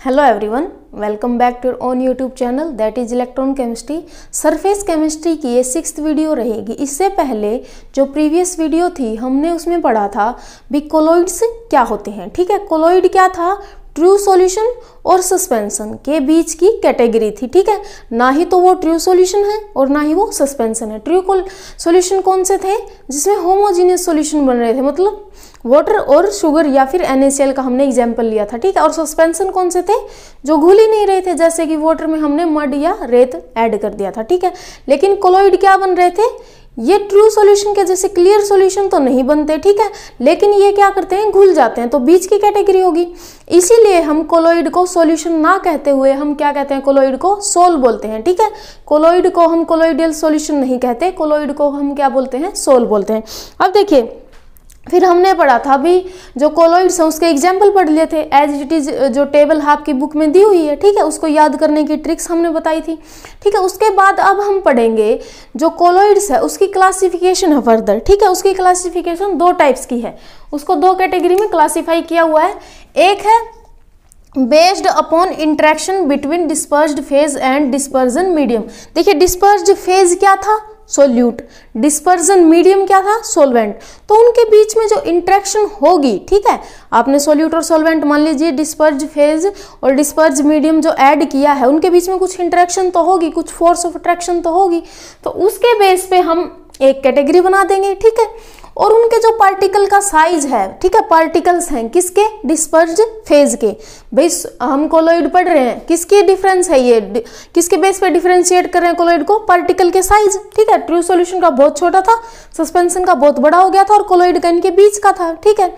Hello everyone, welcome back to your own YouTube channel that is electron chemistry. Surface chemistry की ये 6th video रहेगी। इससे पहले जो प्रीवियस वीडियो थी हमने उसमें पढ़ा था भी कोलॉइड्स क्या होते हैं। ठीक है, कोलॉइड क्या था? ट्रू सॉल्यूशन और सस्पेंशन के बीच की कैटेगरी थी। ठीक है, ना ही तो वो ट्रू सॉल्यूशन है और ना ही वो सस्पेंशन है। ट्रू सॉल्यूशन कौन से थे? जिसमें होमोजीनियस सॉल्यूशन बन रहे थे, मतलब वाटर और शुगर या फिर NaCl का हमने एग्जाम्पल लिया था। ठीक है, और सस्पेंशन कौन से थे? जो घुल ही नहीं रहे थे, जैसे कि वाटर में हमने मड या रेत ऐड कर दिया था। ठीक है, लेकिन कोलॉइड क्या बन रहे थे? ये ट्रू सॉल्यूशन के जैसे क्लियर सॉल्यूशन तो नहीं बनते। ठीक है, लेकिन ये क्या करते हैं? घुल जाते हैं, तो बीच की कैटेगरी होगी। इसीलिए हम कोलॉइड को सॉल्यूशन ना कहते हुए हम क्या कहते हैं? कोलॉइड को सोल बोलते हैं। ठीक है, कोलॉइड को हम कोलॉइडल सॉल्यूशन नहीं कहते, कोलॉइड को हम क्या बोलते हैं? सोल बोलते हैं। अब देखिए, फिर हमने पढ़ा था भी जो कोलॉइड्स हैं उसके एग्जाम्पल पढ़ लिए थे एज इट इज, जो टेबल आपकी बुक में दी हुई है। ठीक है, उसको याद करने की ट्रिक्स हमने बताई थी। ठीक है, उसके बाद अब हम पढ़ेंगे जो कोलॉइड्स है उसकी क्लासिफिकेशन है फर्दर। ठीक है, उसकी क्लासिफिकेशन 2 टाइप्स की है, उसको 2 कैटेगरी में क्लासीफाई किया हुआ है। एक है based upon interaction between dispersed phase and dispersion medium. देखिए, डिस्पर्स्ड फेज क्या था? सोल्यूट। डिस्पर्जन मीडियम क्या था? सोलवेंट। तो उनके बीच में जो इंटरेक्शन होगी, ठीक है, आपने सोल्यूट और सोलवेंट मान लीजिए, डिस्पर्ज फेज और डिस्पर्ज मीडियम जो ऐड किया है, उनके बीच में कुछ इंटरेक्शन तो होगी, कुछ फोर्स ऑफ अट्रैक्शन तो होगी। तो उसके बेस पे हम एक कैटेगरी बना देंगे। ठीक है, और उनके जो पार्टिकल का साइज है, ठीक है, पार्टिकल्स हैं किसके? डिस्पर्ज फेज के। भाई हम कोलॉइड पढ़ रहे हैं, किसकी डिफरेंस है ये? किसके बेस पे डिफरेंशिएट कर रहे हैं कोलॉइड को? पार्टिकल के साइज। ठीक है, ट्रू सॉल्यूशन का बहुत छोटा था, सस्पेंशन का बहुत बड़ा हो गया था और कोलॉइड का इनके बीच का था। ठीक है,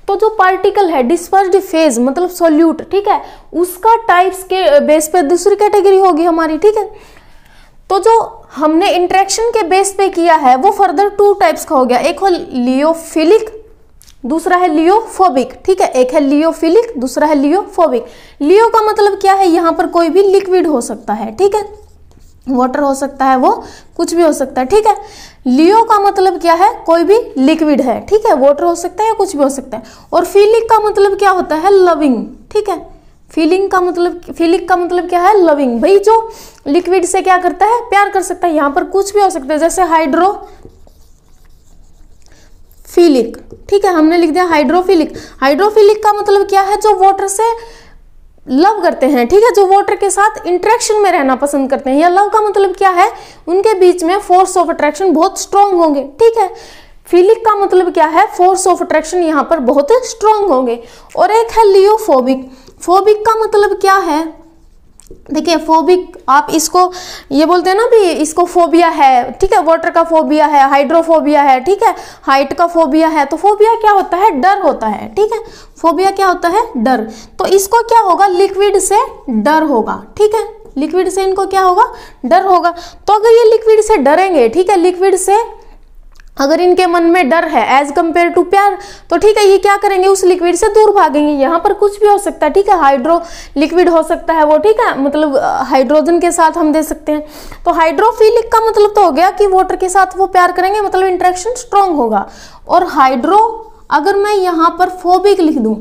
तो जो पार्टिकल है डिस्पर्स्ड फेज मतलब सोल्यूट, ठीक है, उसका टाइप्स के बेस पे दूसरी कैटेगरी होगी हमारी। ठीक है, तो जो हमने इंटरेक्शन के बेस पे किया है वो फर्दर 2 टाइप्स का हो गया। एक हो लियोफिलिक, दूसरा है लियोफोबिक। ठीक है, एक है लियोफिलिक, दूसरा है लियोफोबिक। लियो का मतलब क्या है? यहाँ पर कोई भी लिक्विड हो सकता है। ठीक है, वाटर हो सकता है, वो कुछ भी हो सकता है। ठीक है, लियो का मतलब क्या है? कोई भी लिक्विड है। ठीक है, वाटर हो सकता है या कुछ भी हो सकता है। और फिलिक का मतलब क्या होता है? लविंग। ठीक है, फिलिक का मतलब क्या है? लविंग। भाई जो लिक्विड से क्या करता है? प्यार कर सकता है। यहाँ पर कुछ भी हो सकता है, जैसे हाइड्रोफिलिक। ठीक है, हमने लिख दिया हाइड्रोफिलिक। हाइड्रोफिलिक का मतलब क्या है? जो वाटर से लव करते हैं। ठीक है, जो वाटर के साथ इंटरेक्शन में रहना पसंद करते हैं। या लव का मतलब क्या है? उनके बीच में फोर्स ऑफ अट्रैक्शन बहुत स्ट्रांग होंगे। ठीक है, फिलिक का मतलब क्या है? फोर्स ऑफ अट्रैक्शन यहाँ पर बहुत स्ट्रांग होंगे। और एक है लियोफोबिक। फोबिक का मतलब क्या है? देखिए, फोबिक आप इसको ये बोलते हैं ना भी इसको फोबिया है। ठीक है, वाटर का फोबिया है, हाइड्रोफोबिया है, ठीक है, हाइट का फोबिया है। तो फोबिया क्या होता है? डर होता है। ठीक है, फोबिया क्या होता है? डर। तो इसको क्या होगा? लिक्विड से डर होगा। ठीक है, लिक्विड से इनको क्या होगा? डर होगा। तो अगर ये लिक्विड से डरेंगे, ठीक है, लिक्विड से अगर इनके मन में डर है एज कंपेयर टू प्यार, तो ठीक है, ये क्या करेंगे? उस लिक्विड से दूर भागेंगे। यहाँ पर कुछ भी हो सकता है। ठीक है, हाइड्रो लिक्विड हो सकता है वो। ठीक है, मतलब हाइड्रोजन के साथ हम दे सकते हैं। तो हाइड्रोफिलिक का मतलब तो हो गया कि वाटर के साथ वो प्यार करेंगे, मतलब इंटरेक्शन स्ट्रांग होगा। और हाइड्रो अगर मैं यहाँ पर फोबिक लिख दूं,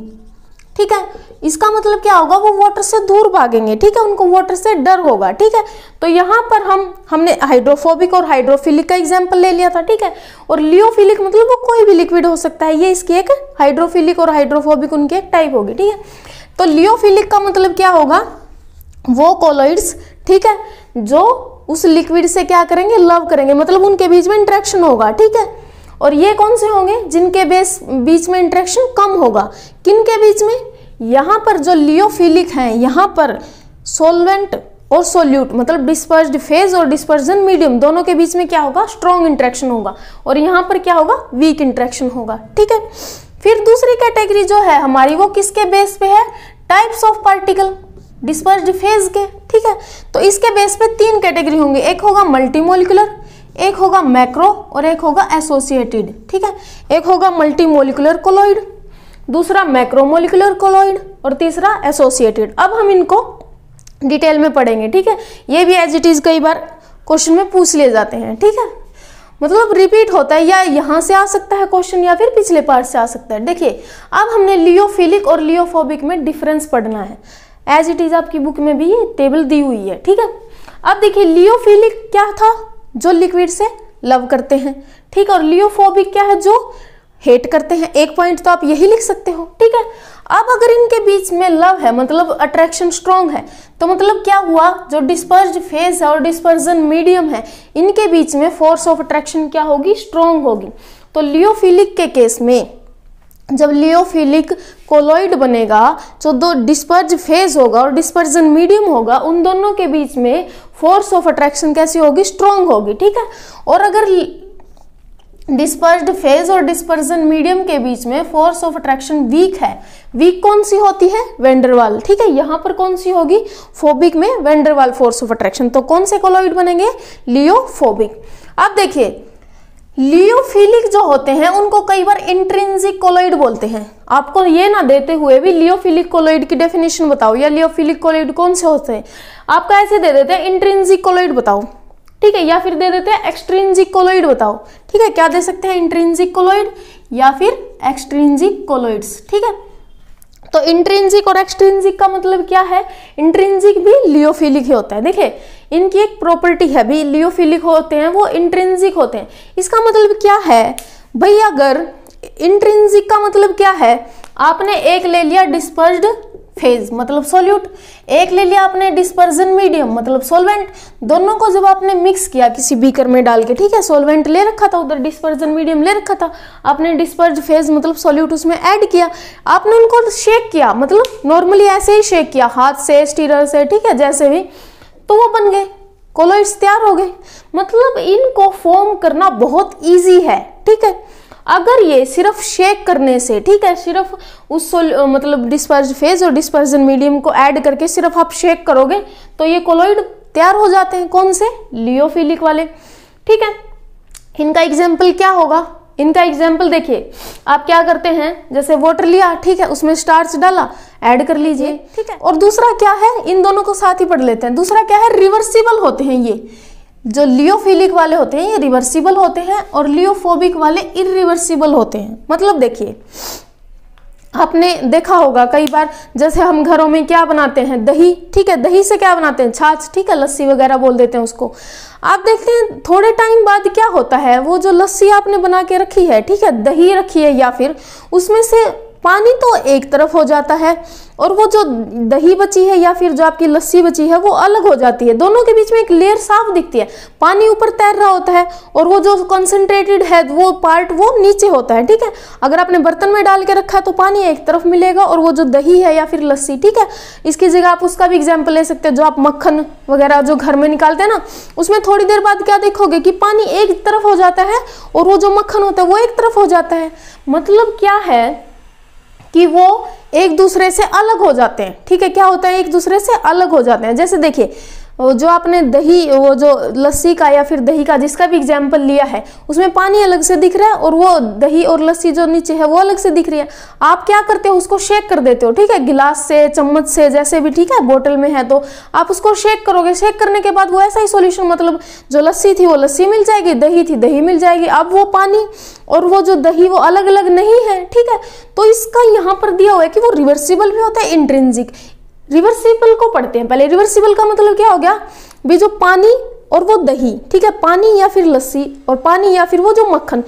ठीक है, इसका मतलब क्या होगा? वो वाटर से दूर भागेंगे। ठीक है, उनको वाटर से डर होगा। ठीक है, तो यहाँ पर हमने हाइड्रोफोबिक और हाइड्रोफिलिक का एग्जांपल ले लिया था। ठीक है, और लियोफिलिक मतलब वो कोई भी लिक्विड हो सकता है। ये इसकी एक हाइड्रोफिलिक और हाइड्रोफोबिक उनकी एक टाइप होगी। ठीक है, तो लियोफिलिक का मतलब क्या होगा? वो कोलॉइड्स, ठीक है, जो उस लिक्विड से क्या करेंगे? लव करेंगे, मतलब उनके बीच में इंटरेक्शन होगा। ठीक है, और ये कौन से होंगे? जिनके बीच में इंटरेक्शन कम होगा। किनके बीच में? यहाँ पर जो लियोफिलिक हैं, यहाँ पर सोलवेंट और सोल्यूट मतलब डिस्पर्स्ड फेज और डिस्पर्जन मीडियम दोनों के बीच में क्या होगा? स्ट्रॉन्ग इंटरेक्शन होगा। और यहाँ पर क्या होगा? वीक इंटरेक्शन होगा। ठीक है, फिर दूसरी कैटेगरी जो है हमारी वो किसके बेस पे है? Types of particle dispersed phase के। ठीक है, तो इसके बेस पे 3 कैटेगरी होंगे। एक होगा मल्टीमोलिकुलर, एक होगा मैक्रो और एक होगा एसोसिएटेड। ठीक है, एक होगा मल्टीमोलिकुलर कोलॉइड, दूसरा मैक्रोमोलिकुलर कोलॉइड और तीसरा एसोसिएटेड। अब हम इनको डिटेल में पढ़ेंगे। ठीक है, ये भी एज इट इज कई बार क्वेश्चन में पूछ लिए जाते हैं। ठीक है, मतलब रिपीट होता है, या यहाँ से आ सकता है क्वेश्चन या फिर पिछले पार्ट से आ सकता है। देखिए, अब हमने लियोफिलिक और लियोफोबिक में डिफरेंस पढ़ना है। एज इट इज आपकी बुक में भी ये टेबल दी हुई है, ठीक है। अब देखिए लियोफिलिक क्या था, जो लिक्विड से लव करते हैं, ठीक है, और लियोफोबिक क्या है, जो हेट करते हैं। एक पॉइंट तो आप यही लिख सकते हो, ठीक है। अब अगर इनके बीच में लव है, मतलब अट्रैक्शन स्ट्रॉन्ग है, तो मतलब क्या हुआ, जो डिस्पर्स्ड फेज है और डिस्पर्जन मीडियम है, इनके बीच में फोर्स ऑफ अट्रैक्शन क्या होगी, स्ट्रॉन्ग होगी। तो लियोफिलिक के केस में जब लियोफिलिक कोलॉइड बनेगा, जो दो डिस्पर्ज फेज होगा और डिस्पर्जन मीडियम होगा, उन दोनों के बीच में फोर्स ऑफ अट्रैक्शन कैसी होगी, स्ट्रॉन्ग होगी, ठीक है। और अगर डिस्पर्स्ड फेज और डिस्पर्जन मीडियम के बीच में फोर्स ऑफ अट्रैक्शन वीक है, वीक कौन सी होती है, वेंडरवाल, ठीक है। यहां पर कौन सी होगी, फोबिक में वेंडरवाल फोर्स ऑफ अट्रैक्शन। तो कौन से कोलॉइड बनेंगे, लियोफोबिक। अब देखिए लियोफिलिक जो होते हैं उनको कई बार इंट्रिंसिक कोलॉइड बोलते हैं। आपको ये ना देते हुए भी लियोफिलिक कोलॉइड की डेफिनेशन बताओ या लियोफिलिक कोलॉइड कौन से होते हैं, आपका ऐसे दे देते हैं इंट्रिंसिक कोलॉइड बताओ, ठीक है, या फिर दे देते हैं एक्सट्रिंसिक कोलॉइड बताओ, ठीक है। क्या दे सकते हैं, इंट्रिंसिक कोलॉइड या फिर एक्सट्रिंसिक कोलॉइड्स, ठीक है। तो इंट्रिंसिक और एक्सट्रिंसिक का मतलब क्या है, इंट्रिंसिक भी लियोफिलिक ही होता है। देखिए इनकी एक प्रॉपर्टी है, भी लियोफिलिक होते हैं वो इंट्रिंसिक होते हैं। इसका मतलब क्या है भाई, अगर इंट्रिंसिक का मतलब क्या है, आपने एक ले लिया डिस्पर्स्ड फेज मतलब सोल्यूट, एक ले लिया आपने डिस्पर्जन मीडियम मतलब सोलवेंट, दोनों को जब आपने मिक्स किया किसी बीकर में डाल के, ठीक है, सोलवेंट ले रखा था, उधर डिस्पर्जन मीडियम ले रखा था, आपने डिस्पर्ज फेज मतलब सोल्यूट उसमें ऐड किया, आपने उनको शेक किया, मतलब नॉर्मली ऐसे ही शेक किया हाथ से, स्टीरर से, ठीक है, जैसे भी, तो वो बन गए, कोलॉइड्स तैयार हो गए। मतलब इनको फॉर्म करना बहुत ईजी है, ठीक है। अगर ये सिर्फ शेक करने से, ठीक है, सिर्फ उस मतलब डिस्पर्ज फेज और डिस्पर्जन मीडियम को ऐड करके सिर्फ आप शेक करोगे तो ये कोलॉइड तैयार हो जाते हैं। कौन से, लियोफिलिक वाले, ठीक है। इनका एग्जाम्पल क्या होगा, इनका एग्जाम्पल देखिए, आप क्या करते हैं, जैसे वाटर लिया, ठीक है, उसमें स्टार्च डाला, ऐड कर लीजिए, ठीक है। और दूसरा क्या है, इन दोनों को साथ ही पढ़ लेते हैं, दूसरा क्या है, रिवर्सिबल होते हैं। ये जो लियोफिलिक वाले होते हैं ये रिवर्सिबल होते हैं और लियोफोबिक वाले इरिवर्सिबल होते हैं। मतलब देखिए आपने देखा होगा कई बार, जैसे हम घरों में क्या बनाते हैं, दही, ठीक है, दही से क्या बनाते हैं, छाछ, ठीक है, लस्सी वगैरह बोल देते हैं उसको। आप देखते हैं थोड़े टाइम बाद क्या होता है, वो जो लस्सी आपने बना के रखी है, ठीक है, दही रखी है, या फिर उसमें से पानी तो एक तरफ हो जाता है और वो जो दही बची है या फिर जो आपकी लस्सी बची है वो अलग हो जाती है, दोनों के बीच में एक लेयर साफ दिखती है, पानी ऊपर तैर रहा होता है और वो जो कंसंट्रेटेड है वो पार्ट वो नीचे होता है, ठीक है। अगर आपने बर्तन में डाल के रखा है तो पानी एक तरफ मिलेगा और वो जो दही है या फिर लस्सी, ठीक है, इसकी जगह आप उसका भी एग्जाम्पल ले सकते हैं, जो आप मक्खन वगैरह जो घर में निकालते हैं ना, उसमें थोड़ी देर बाद क्या देखोगे कि पानी एक तरफ हो जाता है और वो जो मक्खन होता है वो एक तरफ हो जाता है। मतलब क्या है कि वो एक दूसरे से अलग हो जाते हैं, ठीक है, क्या होता है, एक दूसरे से अलग हो जाते हैं। जैसे देखिए जो आपने दही, वो जो लस्सी का या फिर दही का जिसका भी एग्जाम्पल लिया है, उसमें पानी अलग से दिख रहा है और वो दही और लस्सी जो नीचे है वो अलग से दिख रही है। आप क्या करते हो, उसको शेक कर देते हो, ठीक है, गिलास से, चम्मच से, जैसे भी, ठीक है, बोतल में है तो आप उसको शेक करोगे, शेक करने के बाद वो ऐसा ही सॉल्यूशन, मतलब जो लस्सी थी वो लस्सी मिल जाएगी, दही थी दही मिल जाएगी। अब वो पानी और वो जो दही वो अलग अलग नहीं है, ठीक है। तो इसका यहाँ पर दिया हुआ है कि वो रिवर्सिबल भी होता है, इंट्रिंसिक। रिवर्सिबल को पढ़ते हैं पहले। रिवर्सिबल का मतलब क्या हो गया, भी जो पानी और वो दही, ठीक है, पानी या फिर लस्सी और पानी या फिर वो जो मक्खन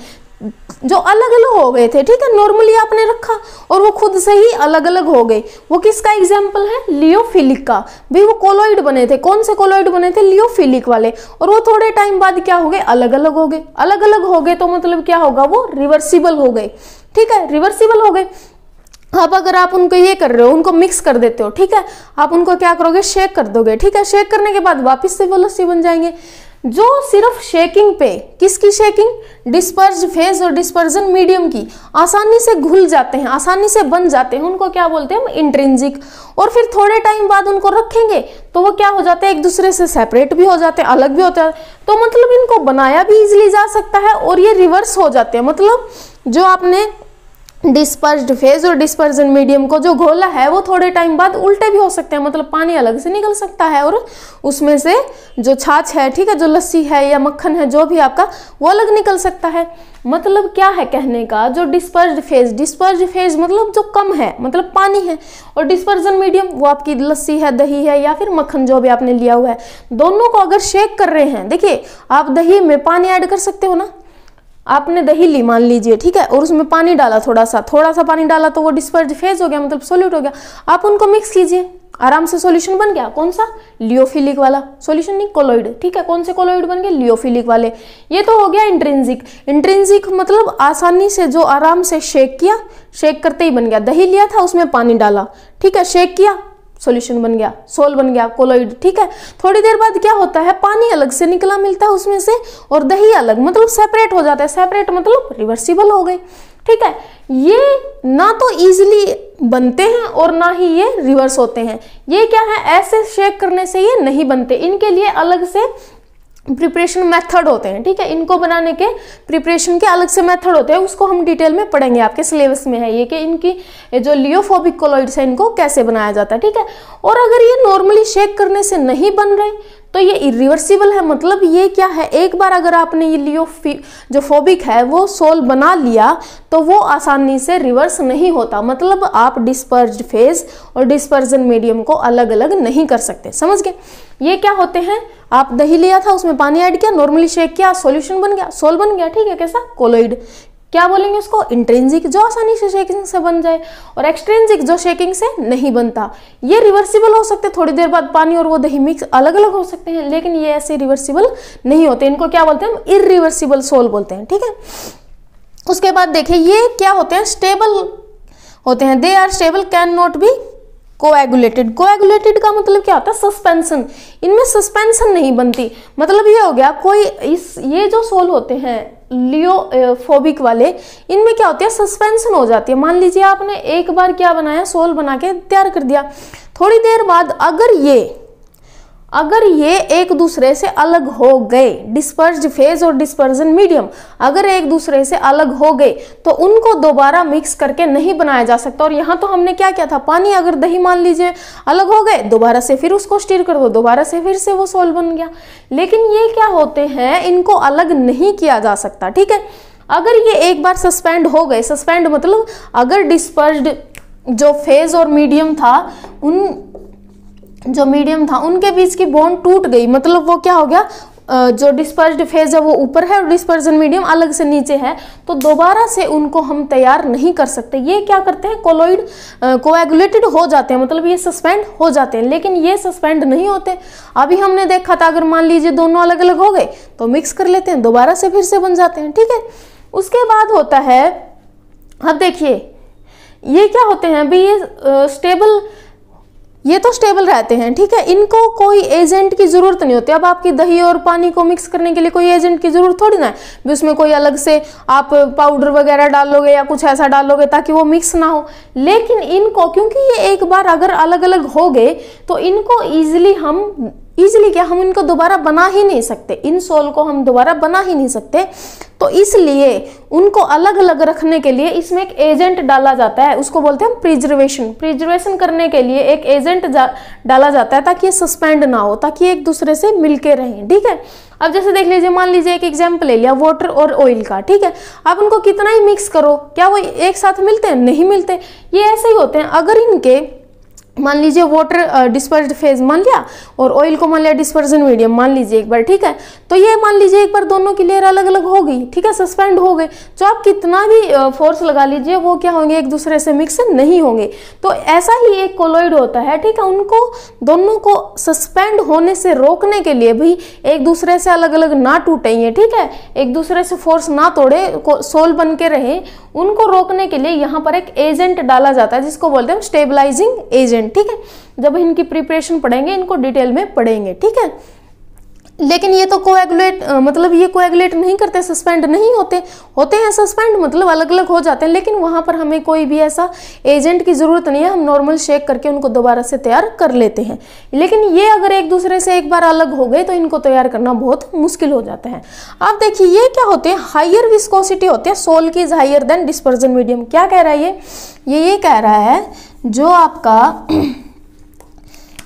जो अलग अलग हो गए थे, ठीक है, नॉर्मली आपने रखा और वो खुद से ही अलग अलग हो गए, वो किसका एग्जाम्पल है, लियोफिलिक का। भी वो कोलॉइड बने थे, कौन से कोलॉइड बने थे, लियोफिलिक वाले, और वो थोड़े टाइम बाद क्या हो गए, अलग अलग हो गए। अलग अलग हो गए तो मतलब क्या होगा, वो रिवर्सिबल हो गए, ठीक है, रिवर्सिबल हो गए। अब अगर आप उनको ये कर रहे हो, उनको मिक्स कर देते हो, ठीक है, आप उनको क्या करोगे, शेक कर दोगे, ठीक है, शेक करने के बाद वापस से वो लस्सी बन जाएंगे। जो सिर्फ शेकिंग पे, किसकी शेकिंग, डिस्पर्ज फेज और डिस्पर्जन मीडियम की, आसानी से घुल जाते हैं, आसानी से बन जाते हैं, उनको क्या बोलते हैं हम, इंट्रिंसिक। और फिर थोड़े टाइम बाद उनको रखेंगे तो वो क्या हो जाते हैं, एक दूसरे से सेपरेट भी हो जाते हैं, अलग भी होते हैं। तो मतलब इनको बनाया भी इजिली जा सकता है और ये रिवर्स हो जाते हैं। मतलब जो आपने डिस्पर्स्ड फेज और डिस्पर्जन मीडियम को जो घोला है वो थोड़े टाइम बाद उल्टे भी हो सकते हैं, मतलब पानी अलग से निकल सकता है और उसमें से जो छाछ है, ठीक है, जो लस्सी है या मक्खन है, जो भी आपका, वो अलग निकल सकता है। मतलब क्या है कहने का, जो डिस्पर्स्ड फेज मतलब जो कम है, मतलब पानी है, और डिस्पर्जन मीडियम वो आपकी लस्सी है, दही है या फिर मक्खन जो भी आपने लिया हुआ है, दोनों को अगर शेक कर रहे हैं, देखिए आप दही में पानी ऐड कर सकते हो ना, आपने दही ली मान लीजिए, ठीक है, और उसमें पानी डाला, थोड़ा सा पानी डाला तो वो डिस्पर्स्ड फेज हो गया, मतलब सोल्यूट हो गया। आप उनको मिक्स कीजिए, आराम से सॉल्यूशन बन गया। कौन सा? लियोफिलिक वाला सॉल्यूशन, नहीं कोलोइड, ठीक है। कौन से कोलोइड बन गए? लियोफिलिक वाले। ये तो हो गया इंट्रिंसिक मतलब आसानी से, जो आराम से शेक किया, शेक करते ही बन गया। दही लिया था, उसमें पानी डाला, ठीक है, शेक किया, सॉल्यूशन बन गया, सोल बन गया, कोलोइड, ठीक है। थोड़ी देर बाद क्या होता है, पानी अलग से निकला मिलता है उसमें से, और दही अलग, मतलब सेपरेट हो जाता है। सेपरेट मतलब रिवर्सिबल हो गई, ठीक है। ये ना तो इजीली बनते हैं और ना ही ये रिवर्स होते हैं। ये क्या है, ऐसे शेक करने से ये नहीं बनते, इनके लिए अलग से प्रिपरेशन मेथड होते हैं, ठीक है। इनको बनाने के प्रिपरेशन के अलग से मेथड होते हैं, उसको हम डिटेल में पढ़ेंगे, आपके सिलेबस में है ये, कि इनकी जो लियोफोबिक कोलोइड्स है इनको कैसे बनाया जाता है, ठीक है। और अगर ये नॉर्मली शेक करने से नहीं बन रहे तो ये इरिवर्सिबल है। मतलब ये क्या है, एक बार अगर आपने ये जो फोबिक है वो सोल बना लिया तो वो आसानी से रिवर्स नहीं होता। मतलब आप डिस्पर्स्ड फेज और डिस्पर्जन मीडियम को अलग अलग नहीं कर सकते, समझ गए। ये क्या होते हैं, आप दही लिया था, उसमें पानी ऐड किया, नॉर्मली शेक किया, सॉल्यूशन बन गया, सोल बन गया, ठीक है। कैसा? कोलोइड। क्या बोलेंगे उसको? इंट्रिंसिक, जो आसानी से शेकिंग से बन जाए, और एक्सट्रिंसिक, जो शेकिंग से नहीं बनता। ये रिवर्सिबल हो सकते, थोड़ी देर बाद पानी और वो दही मिक्स अलग अलग हो सकते हैं, लेकिन ये ऐसे रिवर्सिबल नहीं होते। इनको क्या बोलते हैं? इरिवर्सिबल सोल बोलते हैं, ठीक है। उसके बाद देखिए ये क्या होते हैं, स्टेबल होते हैं। They are stable, can not be coagulated. Coagulated का मतलब क्या होता है? सस्पेंशन। इनमें सस्पेंशन नहीं बनती। मतलब ये हो गया, कोई ये जो सोल होते हैं लियोफोबिक वाले, इनमें क्या होती है, सस्पेंशन हो जाती है। मान लीजिए आपने एक बार क्या बनाया, सोल बना के तैयार कर दिया, थोड़ी देर बाद अगर ये एक दूसरे से अलग हो गए, डिस्पर्स्ड फेज और डिस्पर्जन मीडियम अगर एक दूसरे से अलग हो गए तो उनको दोबारा मिक्स करके नहीं बनाया जा सकता। और यहाँ तो हमने क्या किया था, पानी अगर दही मान लीजिए अलग हो गए, दोबारा से फिर उसको स्टीर कर दो, दोबारा से फिर से वो सोल बन गया। लेकिन ये क्या होते हैं, इनको अलग नहीं किया जा सकता, ठीक है। अगर ये एक बार सस्पेंड हो गए, सस्पेंड मतलब अगर डिस्पर्स्ड जो फेज और मीडियम था, उनके बीच की बॉन्ड टूट गई, मतलब वो क्या हो गया, जो डिस्पर्स्ड फेज है वो ऊपर है और डिस्पर्जन मीडियम अलग से नीचे है, तो दोबारा से उनको हम तैयार नहीं कर सकते। ये क्या करते हैं, कोलोइड कोएगुलेटेड हो जाते हैं, मतलब ये सस्पेंड हो जाते हैं। लेकिन ये सस्पेंड नहीं होते। अभी हमने देखा था, अगर मान लीजिए दोनों अलग अलग हो गए तो मिक्स कर लेते हैं, दोबारा से फिर से बन जाते हैं, ठीक है। उसके बाद होता है, अब देखिए ये क्या होते हैं, अभी ये तो स्टेबल रहते हैं, ठीक है। इनको कोई एजेंट की जरूरत नहीं होती। अब आपकी दही और पानी को मिक्स करने के लिए कोई एजेंट की जरूरत थोड़ी ना है, भी उसमें कोई अलग से आप पाउडर वगैरह डालोगे या कुछ ऐसा डालोगे ताकि वो मिक्स ना हो। लेकिन इनको, क्योंकि ये एक बार अगर अलग अलग हो गए तो इनको इजीली क्या, हम इनको दोबारा बना ही नहीं सकते, इन सोल को हम दोबारा बना ही नहीं सकते। तो इसलिए उनको अलग अलग रखने के लिए इसमें एक एजेंट डाला जाता है, उसको बोलते हैं प्रिजर्वेशन। प्रिजर्वेशन करने के लिए एक एजेंट डाला जाता है ताकि ये सस्पेंड ना हो, ताकि एक दूसरे से मिलके रहें, ठीक है। अब जैसे देख लीजिए, मान लीजिए एक एग्जाम्पल ले लिया वाटर और ऑयल का, ठीक है। आप उनको कितना ही मिक्स करो, क्या वो एक साथ मिलते हैं? नहीं मिलते। ये ऐसे ही होते हैं। अगर इनके मान लीजिए वाटर डिस्पर्स्ड फेज मान लिया और ऑयल को मान लिया डिस्पर्जन मीडियम मान लीजिए एक बार, ठीक है। तो ये मान लीजिए एक बार दोनों की लेयर अलग अलग हो गई, ठीक है, सस्पेंड हो गए, तो आप कितना भी फोर्स लगा लीजिए वो क्या होंगे, एक दूसरे से मिक्स नहीं होंगे। तो ऐसा ही एक कोलोइड होता है, ठीक है। उनको दोनों को सस्पेंड होने से रोकने के लिए भी एक दूसरे से अलग अलग ना टूटे, ठीक है, एक दूसरे से फोर्स ना तोड़े, सोल बन के रहे, उनको रोकने के लिए यहाँ पर एक एजेंट डाला जाता है जिसको बोलते हैं स्टेबलाइजिंग एजेंट, ठीक है। जब इनकी प्रिपरेशन पढ़ेंगे, इनको डिटेल में पढ़ेंगे, ठीक है। लेकिन ये तो कोएगुलेट मतलब ये कोएगुलेट नहीं करते, सस्पेंड नहीं होते, होते हैं सस्पेंड मतलब अलग अलग हो जाते हैं, लेकिन वहाँ पर हमें कोई भी ऐसा एजेंट की ज़रूरत नहीं है, हम नॉर्मल शेक करके उनको दोबारा से तैयार कर लेते हैं। लेकिन ये अगर एक दूसरे से एक बार अलग हो गए तो इनको तैयार करना बहुत मुश्किल हो जाता है। अब देखिए ये क्या होते हैं, हाइयर विस्कोसिटी होते हैं, सोल की is higher than dispersion medium. क्या कह रहा है ये कह रहा है जो आपका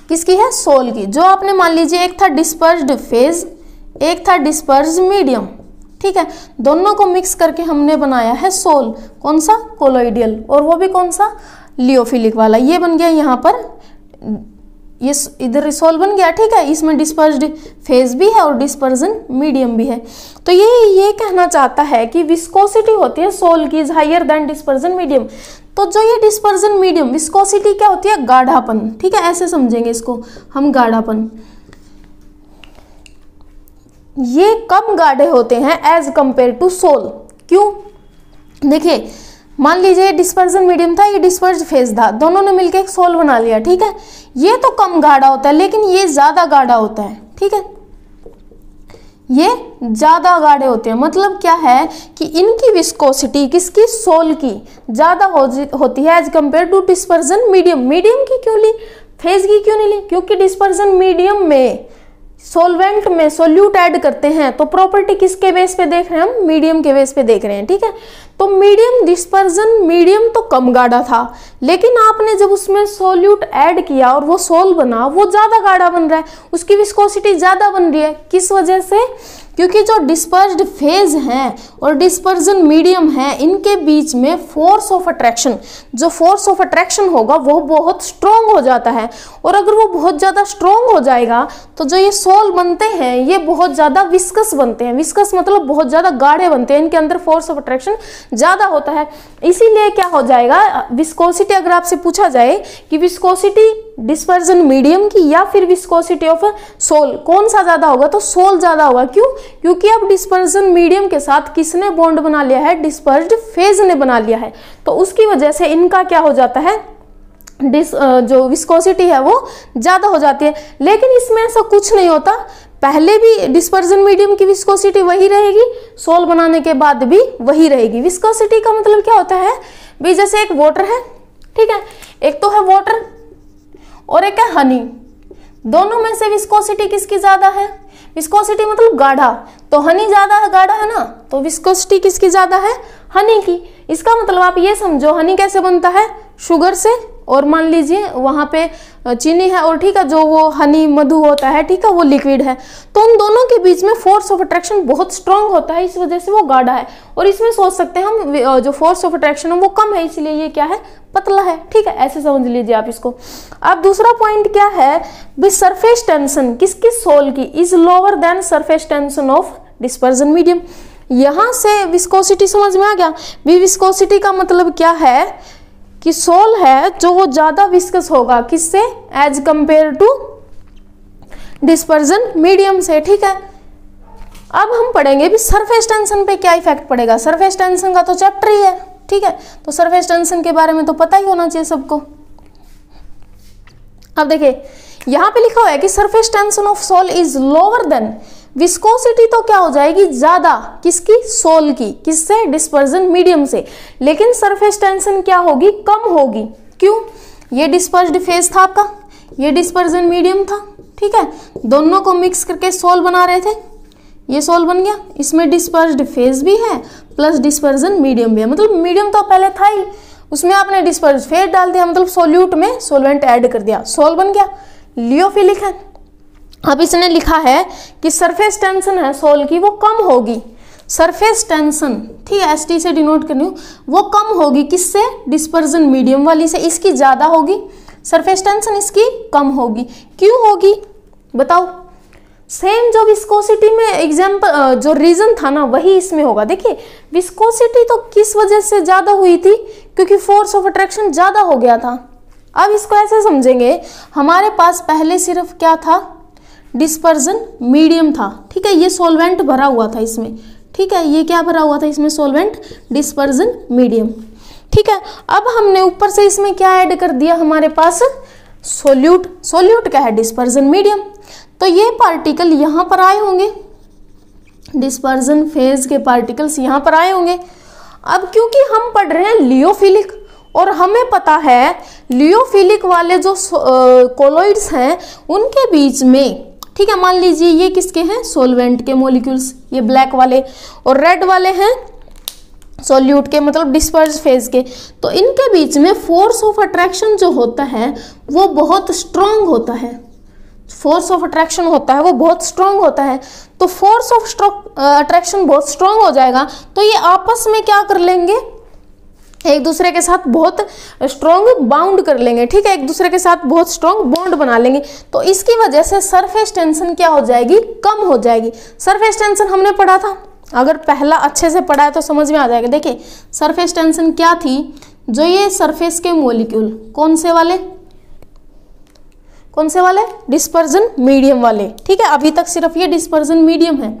किसकी है, सोल की। जो आपने मान लीजिए एक था डिस्पर्स्ड फेज, एक था डिस्पर्स्ड मीडियम, ठीक है, दोनों को मिक्स करके हमने बनाया है सोल। कौन सा, कोलोइडियल, और वो भी कौन सा, लियोफिलिक वाला। ये बन गया यहाँ पर, ये इधर सोल बन गया, ठीक है, इसमें डिस्पर्स्ड फेज भी है और डिस्पर्जन मीडियम भी है। तो ये कहना चाहता है कि विस्कोसिटी होती है सोल की is higher than dispersion medium. तो जो ये डिस्पर्जन मीडियम, विस्कोसिटी क्या होती है, गाढ़ापन, ठीक है, ऐसे समझेंगे इसको हम, गाढ़ापन। ये कम गाढ़े होते हैं एज कंपेयर टू सोल। क्यों, देखिए मान लीजिए डिस्पर्जन मीडियम था, ये डिस्पर्स्ड फेज था, दोनों ने मिलकर एक सोल बना लिया, ठीक है। ये तो कम गाढ़ा होता है लेकिन ये ज्यादा गाढ़ा होता है, ठीक है, ये ज्यादा गाढ़े होते हैं। मतलब क्या है कि इनकी विस्कोसिटी किसकी, सोल की ज्यादा होती है as compare to dispersion medium. Medium की क्यों ली, फेज की क्यों नहीं ली, क्योंकि डिस्पर्जन मीडियम में सोलवेंट में सोल्यूट ऐड करते हैं तो प्रॉपर्टी किसके बेस पे देख रहे हैं हम, मीडियम के बेस पे देख रहे हैं, ठीक है। तो मीडियम, डिस्पर्जन मीडियम तो कम गाढ़ा था, लेकिन आपने जब उसमें सोल्यूट ऐड किया और वो सोल बना, वो ज्यादा गाढ़ा बन रहा है, उसकी विस्कोसिटी ज्यादा बन रही है। किस वजह से, क्योंकि जो डिस्पर्स्ड फेज है और डिस्पर्जन मीडियम है, इनके बीच में फोर्स ऑफ अट्रैक्शन, जो फोर्स ऑफ अट्रैक्शन होगा वो बहुत स्ट्रॉन्ग हो जाता है। और अगर वो बहुत ज़्यादा स्ट्रॉन्ग हो जाएगा तो जो ये सोल बनते हैं ये बहुत ज़्यादा विस्कस बनते हैं। विस्कस मतलब बहुत ज़्यादा गाढ़े बनते हैं, इनके अंदर फोर्स ऑफ अट्रैक्शन ज़्यादा होता है। इसीलिए क्या हो जाएगा, विस्कोसिटी अगर आपसे पूछा जाए कि विस्कोसिटी डिस्पर्जन मीडियम की या फिर विस्कोसिटी ऑफ सोल कौन सा ज़्यादा होगा, तो सोल ज़्यादा होगा। क्यों, क्योंकि अब डिस्पर्जन मीडियम के साथ किसने बॉन्ड बना लिया है, डिस्पर्स्ड फेज ने बना लिया है, तो उसकी वजह से इनका क्या हो जाता है, जो विस्कोसिटी है वो ज़्यादा हो जाती है। लेकिन इसमें ऐसा कुछ नहीं होता, पहले भी डिस्पर्जन मीडियम की विस्कोसिटी वही रहेगी, सोल बनाने के बाद भी वही रहेगी। विस्कोसिटी का मतलब क्या होता है भाई, जैसे एक वाटर है, ठीक है, एक तो है वाटर और एक है हनी, दोनों में से विस्कोसिटी किसकी ज्यादा है, विस्कोसिटी मतलब गाढ़ा, तो हनी ज्यादा है, गाढ़ा है ना, तो विस्कोसिटी किसकी ज्यादा है, हनी की। इसका मतलब आप ये समझो, हनी कैसे बनता है, शुगर से, और मान लीजिए वहाँ पे चीनी है, और ठीक है जो वो हनी मधु होता है, ठीक है, वो लिक्विड है, तो उन दोनों के बीच में फोर्स ऑफ अट्रैक्शन बहुत स्ट्रांग होता है, इस वजह से वो गाढ़ा है। और इसमें सोच सकते हैं हम जो फोर्स ऑफ अट्रैक्शन है वो कम है, इसलिए ये क्या है, पतला है, ठीक है, ऐसे समझ लीजिए आप इसको। अब दूसरा पॉइंट क्या है, सरफेस टेंशन किसकी, सोल की, is lower then surface tension of dispersion medium. यहां से विस्कोसिटी समझ में आ गया। विस्कोसिटी का मतलब क्या है कि सोल है जो वो ज्यादा विस्कस होगा, किससे, as compare to dispersion medium से, ठीक है। अब हम पढ़ेंगे भी सरफेस टेंशन पे क्या इफेक्ट पड़ेगा। सरफेस टेंशन का तो चैप्टर ही है, ठीक है, तो सरफेस टेंशन के बारे में तो पता ही होना चाहिए सबको। अब देखिए यहां पे लिखा हुआ है कि surface tension of sol is lower than, viscosity तो क्या हो जाएगी, ज्यादा, किसकी, सोल की, किससे, डिस्पर्जन मीडियम से, लेकिन सरफेस टेंशन क्या होगी, कम होगी। क्यों, ये डिस्पर्स्ड फेज था आपका, ये डिस्पर्जन मीडियम था, ठीक है, दोनों को मिक्स करके सोल बना रहे थे, ये सोल बन गया, इसमें डिस्पर्स्ड फेज भी है प्लस डिस्पर्जन मीडियम भी है, मतलब मीडियम तो पहले था ही, उसमें आपने डिस्पर्स्ड फेज डाल दिया, मतलब सोल्यूट में सोलवेंट ऐड कर दिया, सोल बन गया, लियोफिलिक है। अब इसने लिखा है कि सरफेस टेंशन है सोल की वो कम होगी, सरफेस टेंशन, ठीक है, एसटी से डिनोट करनी हूँ, वो कम होगी किससे, डिस्पर्जन मीडियम वाली से, इसकी ज्यादा होगी, सरफेस टेंशन इसकी कम होगी। क्यों होगी बताओ, सेम जो विस्कोसिटी में एग्जाम्पल जो रीजन था ना वही इसमें होगा। देखिए विस्कोसिटी तो किस वजह से ज्यादा हुई थी, क्योंकि फोर्स ऑफ अट्रैक्शन ज्यादा हो गया था। अब इसको ऐसे समझेंगे, हमारे पास पहले सिर्फ क्या था, डिस्पर्जन मीडियम था, ठीक है, ये सोलवेंट भरा हुआ था इसमें, ठीक है, ये क्या भरा हुआ था इसमें, सोलवेंट, डिस्पर्जन मीडियम, ठीक है। अब हमने ऊपर से इसमें क्या ऐड कर दिया, हमारे पास सोल्यूट, सोल्यूट क्या है, डिस्पर्जन मीडियम। तो ये पार्टिकल यहाँ पर आए होंगे, डिस्पर्जन फेज के पार्टिकल्स यहाँ पर आए होंगे। अब क्योंकि हम पढ़ रहे हैं लियोफिलिक और हमें पता है लियोफिलिक वाले जो कोलॉइड्स हैं उनके बीच में, ठीक है, मान लीजिए ये किसके हैं, सॉल्वेंट के मॉलिक्यूल्स, ये ब्लैक वाले, और रेड वाले हैं सॉल्यूट के, मतलब डिस्पर्स फेज के। तो इनके बीच में फोर्स ऑफ अट्रैक्शन जो होता है वो बहुत स्ट्रांग होता है, फोर्स ऑफ अट्रैक्शन होता है वो बहुत स्ट्रांग होता है। तो फोर्स ऑफ अट्रैक्शन बहुत स्ट्रांग हो जाएगा तो ये आपस में क्या कर लेंगे, एक दूसरे के साथ बहुत स्ट्रॉन्ग बाउंड कर लेंगे, ठीक है, एक दूसरे के साथ बहुत स्ट्रॉन्ग बॉन्ड बना लेंगे। तो इसकी वजह से सरफेस टेंशन क्या हो जाएगी, कम हो जाएगी। सरफेस टेंशन हमने पढ़ा था, अगर पहला अच्छे से पढ़ा है तो समझ में आ जाएगा। देखिए सरफेस टेंशन क्या थी, जो ये सरफेस के मॉलिक्यूल कौन से वाले, डिस्पर्जन मीडियम वाले, ठीक है, अभी तक सिर्फ ये डिस्पर्जन मीडियम है,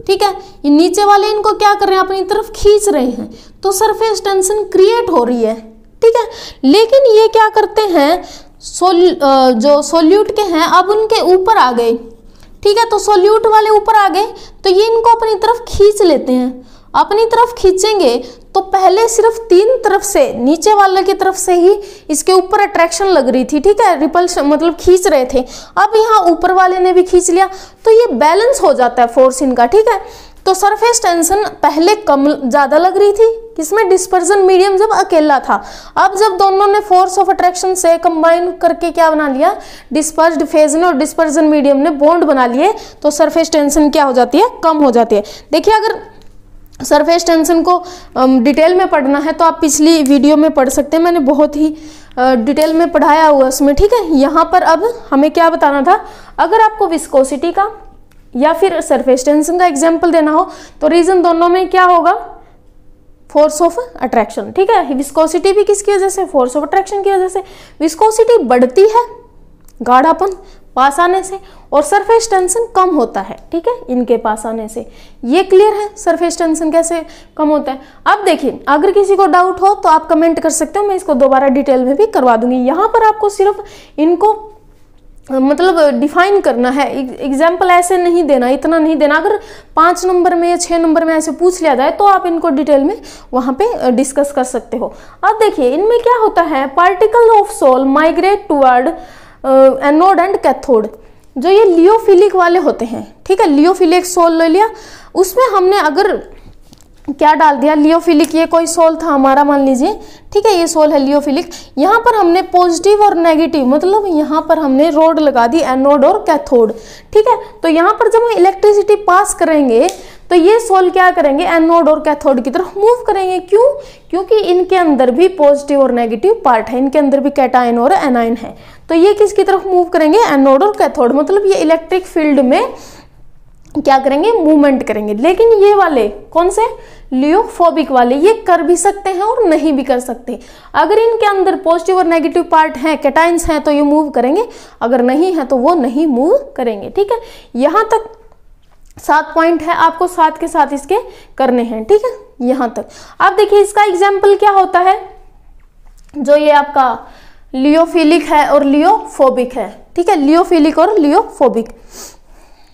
ठीक है, ये नीचे वाले इनको क्या कर रहे हैं, अपनी तरफ खींच रहे हैं, तो सरफेस टेंशन क्रिएट हो रही है, ठीक है। लेकिन ये क्या करते हैं, जो सोल्यूट के हैं अब उनके ऊपर आ गए, ठीक है, तो सोल्यूट वाले ऊपर आ गए तो ये इनको अपनी तरफ खींच लेते हैं। अपनी तरफ खींचेंगे तो पहले सिर्फ तीन तरफ से, नीचे वाले की तरफ से ही इसके ऊपर अट्रैक्शन लग रही थी, ठीक है, रिपल्शन मतलब खींच रहे थे, अब यहाँ ऊपर वाले ने भी खींच लिया तो ये बैलेंस हो जाता है फोर्स इनका, ठीक है। तो सरफेस टेंशन पहले कम ज्यादा लग रही थी किसमें, डिस्पर्जन मीडियम जब अकेला था। अब जब दोनों ने फोर्स ऑफ अट्रैक्शन से कंबाइन करके क्या बना लिया, डिस्पर्स्ड फेज ने और डिस्पर्जन मीडियम ने बॉन्ड बना लिए, तो सरफेस टेंशन क्या हो जाती है, कम हो जाती है। देखिए अगर सरफेस टेंशन को डिटेल में पढ़ना है तो आप पिछली वीडियो में पढ़ सकते हैं, मैंने बहुत ही डिटेल में पढ़ाया हुआ उसमें, ठीक है। यहाँ पर अब हमें क्या बताना था, अगर आपको विस्कोसिटी का या फिर सरफेस टेंशन का एग्जाम्पल देना हो तो रीजन दोनों में क्या होगा, फोर्स ऑफ अट्रैक्शन, ठीक है। विस्कोसिटी भी किसकी वजह से, फोर्स ऑफ अट्रैक्शन की वजह से। विस्कोसिटी बढ़ती है गाढ़ापन पास आने से और सरफेस टेंशन कम होता है, ठीक है, इनके पास आने से। ये क्लियर है सरफेस टेंशन कैसे कम होता है। अब देखिए अगर किसी को डाउट हो तो आप कमेंट कर सकते हो, मैं इसको दोबारा डिटेल में भी करवा दूंगी। यहाँ पर आपको सिर्फ इनको मतलब डिफाइन करना है, एग्जाम्पल ऐसे नहीं देना, इतना नहीं देना। अगर 5 नंबर में या 6 नंबर में ऐसे पूछ लिया जाए तो आप इनको डिटेल में वहां पे डिस्कस कर सकते हो। अब देखिए इनमें क्या होता है, particle of sol migrate toward anode and cathode. जो ये लियोफिलिक वाले होते हैं, ठीक है, लियोफिलिक सोल ले लिया, उसमें हमने अगर क्या डाल दिया, लियोफिलिक ये कोई सोल था हमारा मान लीजिए, ठीक है, ये सोल है लियोफिलिक। यहाँ पर हमने पॉजिटिव और नेगेटिव मतलब यहाँ पर हमने रोड लगा दी, एनोड और कैथोड, ठीक है। तो यहाँ पर जब हम इलेक्ट्रिसिटी पास करेंगे तो ये सोल क्या करेंगे, एनोड और कैथोड की तरफ मूव करेंगे। क्यों, क्योंकि इनके अंदर भी पॉजिटिव और नेगेटिव पार्ट है, इनके अंदर भी कैटायन और एनायन है। तो ये किसकी तरफ मूव करेंगे, एनोड और कैथोड, मतलब ये इलेक्ट्रिक फील्ड में क्या करेंगे, मूवमेंट करेंगे। लेकिन ये वाले कौन से, लियोफोबिक वाले, ये कर भी सकते हैं और नहीं भी कर सकते। अगर इनके अंदर पॉजिटिव और नेगेटिव पार्ट हैं, कैटाइंस हैं, तो ये मूव करेंगे, अगर नहीं है तो वो नहीं मूव करेंगे, ठीक है। यहाँ तक 7 पॉइंट है, आपको 7 के साथ इसके करने हैं, ठीक है, यहाँ तक। अब देखिए इसका एग्जाम्पल क्या होता है, जो ये आपका लियोफिलिक है और लियोफोबिक है, ठीक है, लियोफिलिक और लियोफोबिक,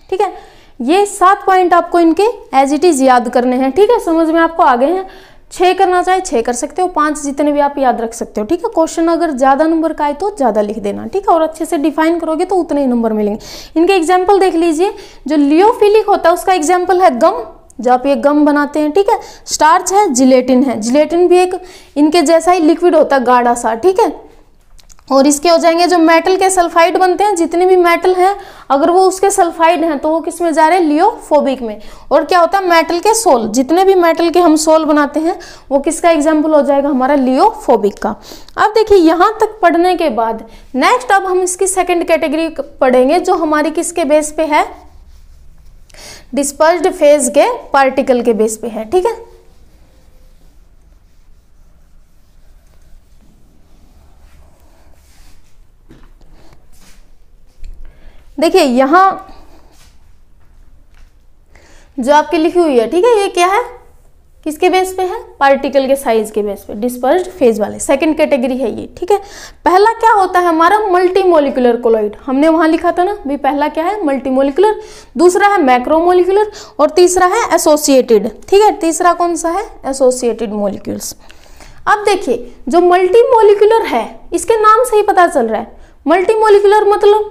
ठीक है। ये 7 पॉइंट आपको इनके एज इट इज याद करने हैं, ठीक है, समझ में आपको आ गए हैं। 6 करना चाहे 6 कर सकते हो, 5 जितने भी आप याद रख सकते हो, ठीक है। क्वेश्चन अगर ज्यादा नंबर का आए तो ज्यादा लिख देना, ठीक है, और अच्छे से डिफाइन करोगे तो उतने ही नंबर मिलेंगे। इनके एग्जाम्पल देख लीजिए, जो लियोफिलिक होता है उसका एग्जाम्पल है गम, जब आप ये गम बनाते हैं, ठीक है। स्टार्च है, जिलेटिन है, जिलेटिन भी एक इनके जैसा ही लिक्विड होता है गाढ़ा सा, ठीक है। और इसके हो जाएंगे जो मेटल के सल्फाइड बनते हैं, जितने भी मेटल हैं अगर वो उसके सल्फाइड हैं तो वो किस में जा रहे हैं, लियोफोबिक में। और क्या होता है, मेटल के सोल, जितने भी मेटल के हम सोल बनाते हैं वो किसका एग्जाम्पल हो जाएगा, हमारा लियोफोबिक का। अब देखिए यहाँ तक पढ़ने के बाद नेक्स्ट अब हम इसकी सेकेंड कैटेगरी पढ़ेंगे, जो हमारी किसके बेस पे है, डिस्पर्स्ड फेज के पार्टिकल के बेस पे है, ठीक है। देखिए यहां जो आपकी लिखी हुई है, ठीक है, ये क्या है, किसके बेस पे है? पार्टिकल के साइज के बेस पे, डिस्पर्स्ड फेज वाले। सेकंड कैटेगरी है ये, ठीक है। पहला क्या होता है हमारा? मल्टीमोलिकुलर कोलॉइड। हमने वहां लिखा था ना भी, पहला क्या है? मल्टीमोलिकुलर, दूसरा है मैक्रोमोलिकुलर और तीसरा है एसोसिएटेड, ठीक है। तीसरा कौन सा है? Associated molecules. अब देखिए जो मल्टीमोलिकुलर है इसके नाम से ही पता चल रहा है। मल्टीमोलिकुलर मतलब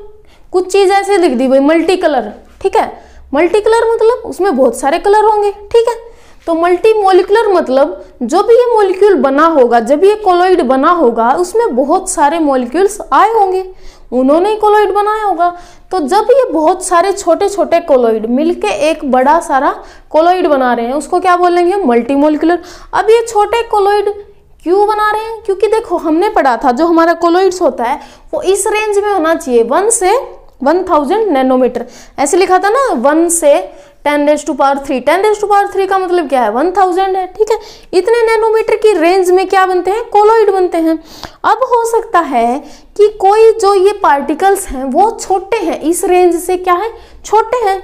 कुछ चीज ऐसे लिख दी भाई, मल्टी कलर, ठीक है। मल्टी कलर मतलब उसमें बहुत सारे कलर होंगे, ठीक है। तो मल्टीमोलिकुलर मतलब जो भी ये मॉलिक्यूल बना होगा, जब ये कोलॉइड बना होगा उसमें बहुत सारे मॉलिक्यूल्स आए होंगे, उन्होंने ही कोलॉइड बनाया होगा। तो जब ये बहुत सारे छोटे छोटे कोलॉइड मिलके एक बड़ा सारा कोलॉइड बना रहे हैं उसको क्या बोलेंगे? मल्टीमोलिकुलर। अब ये छोटे कोलॉइड क्यों बना रहे हैं? क्योंकि देखो हमने पढ़ा था जो हमारा कोलॉइड्स होता है वो इस रेंज में होना चाहिए, 1 से 1000 नैनोमीटर। ऐसे लिखा था ना, 1 से 10⁻3। 10⁻3 का मतलब क्या है? 1000 है, ठीक है। इतने नैनोमीटर की रेंज में क्या बनते हैं? कोलॉइड बनते हैं। अब हो सकता है कि कोई जो ये पार्टिकल्स हैं वो छोटे हैं, इस रेंज से क्या है? छोटे हैं।